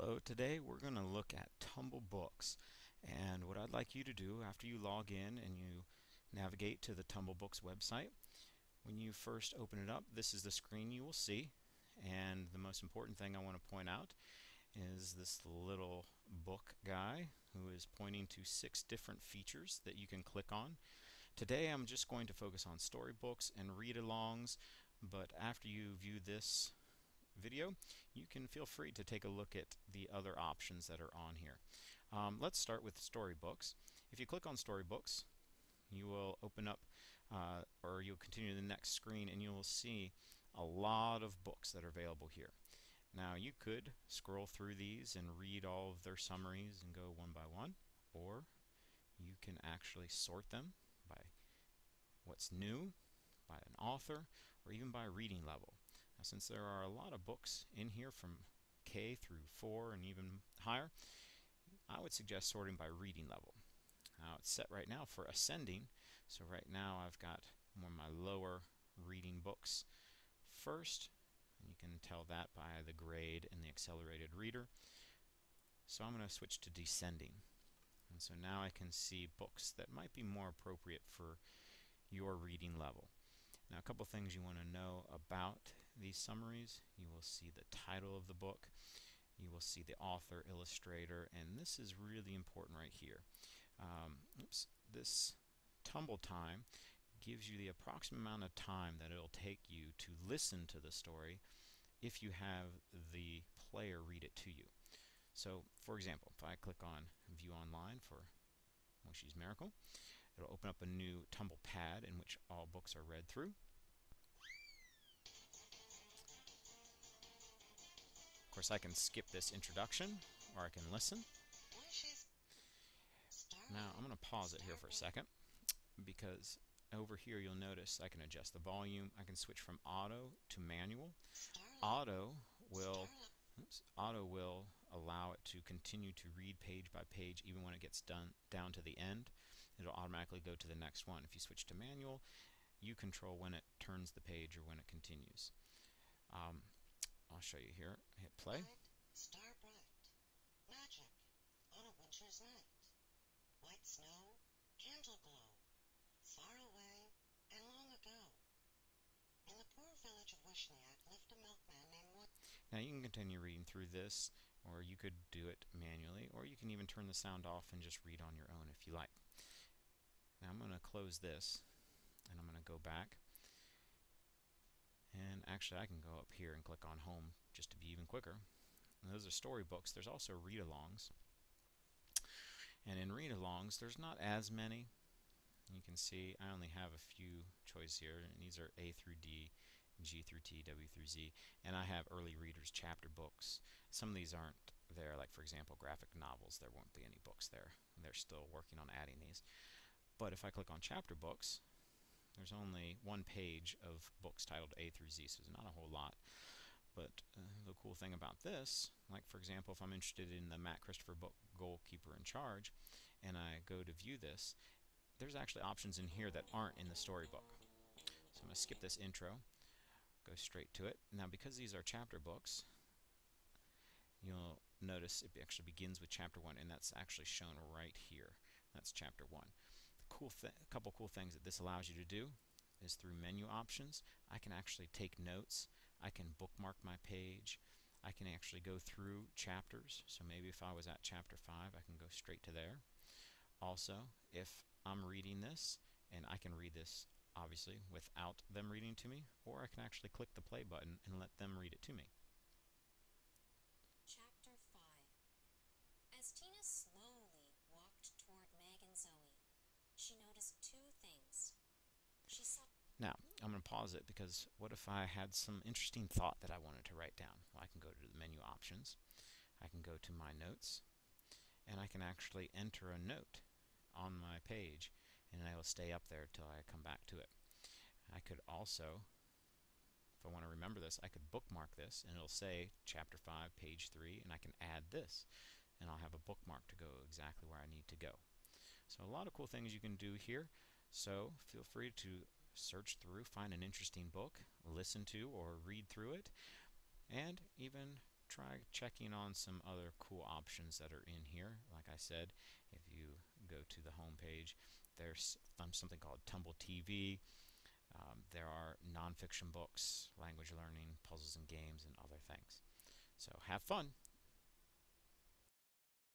Hello, today we're going to look at Tumblebooks, and what I'd like you to do after you log in and you navigate to the Tumblebooks website, when you first open it up, this is the screen you will see, and the most important thing I want to point out is this little book guy who is pointing to 6 different features that you can click on. Today I'm just going to focus on storybooks and read-alongs, but after you view this video, you can feel free to take a look at the other options that are on here. Let's start with storybooks. If you click on storybooks, you will open up or you'll continue to the next screen and you will see a lot of books that are available here. Now you could scroll through these and read all of their summaries and go one by one, or you can actually sort them by what's new, by an author, or even by reading level. Now, since there are a lot of books in here from K through 4 and even higher, I would suggest sorting by reading level. Now it's set right now for ascending, so right now I've got more of my lower reading books first, and you can tell that by the grade and the accelerated reader. So I'm going to switch to descending, and so now I can see books that might be more appropriate for your reading level. Now, a couple things you want to know about these summaries. You will see the title of the book, you will see the author, illustrator, and this is really important right here. This tumble time gives you the approximate amount of time that it'll take you to listen to the story if you have the player read it to you. So, for example, if I click on View Online for Moshi's Miracle, it'll open up a new tumble pad in which all books are read through. Of course, I can skip this introduction, or I can listen. Now, I'm going to pause it here for a second, because over here you'll notice I can adjust the volume. I can switch from auto to manual. Auto will allow it to continue to read page by page even when it gets down to the end. It'll automatically go to the next one. If you switch to manual, you control when it turns the page or when it continues. I'll show you here. Hit play. Star bright, magic on a winter's night. White snow, candle glow, far away and long ago. In the poor village of Wishniak lived a milkman named Wood. Now you can continue reading through this, or you could do it manually, or you can even turn the sound off and just read on your own if you like. Now I'm going to close this, and I'm going to go back. And actually I can go up here and click on Home just to be even quicker. And those are storybooks. There's also read-alongs. And in read-alongs, there's not as many. You can see I only have a few choices here, and these are A through D, G through T, W through Z, and I have early readers chapter books. Some of these aren't there, like for example graphic novels. There won't be any books there. They're still working on adding these. But if I click on chapter books, there's only one page of books titled A through Z, so there's not a whole lot. But the cool thing about this, like for example, if I'm interested in the Matt Christopher book, Goalkeeper in Charge, and I go to view this, there's actually options in here that aren't in the storybook. So I'm going to skip this intro, go straight to it. Now, because these are chapter books, you'll notice it actually begins with chapter 1, and that's actually shown right here. That's chapter 1. A couple cool things that this allows you to do is through menu options, I can actually take notes. I can bookmark my page. I can actually go through chapters. So maybe if I was at chapter 5, I can go straight to there. Also, if I'm reading this, and I can read this obviously without them reading to me, or I can actually click the play button and let them read it to me. Chapter 5. As Tina slowly walked toward Meg and Zoe, she noticed 2 things. She saw. Now, I'm going to pause it because what if I had some interesting thought that I wanted to write down? Well, I can go to the menu options, I can go to my notes, and I can actually enter a note on my page, and I will stay up there till I come back to it. I could also, if I want to remember this, I could bookmark this, and it'll say chapter 5, page 3, and I can add this, and I'll have a bookmark to go exactly where I need to go. So a lot of cool things you can do here. So feel free to search through, find an interesting book, listen to or read through it, and even try checking on some other cool options that are in here. Like I said, if you go to the home page, there's something called Tumble TV. There are nonfiction books, language learning, puzzles and games, and other things. So have fun.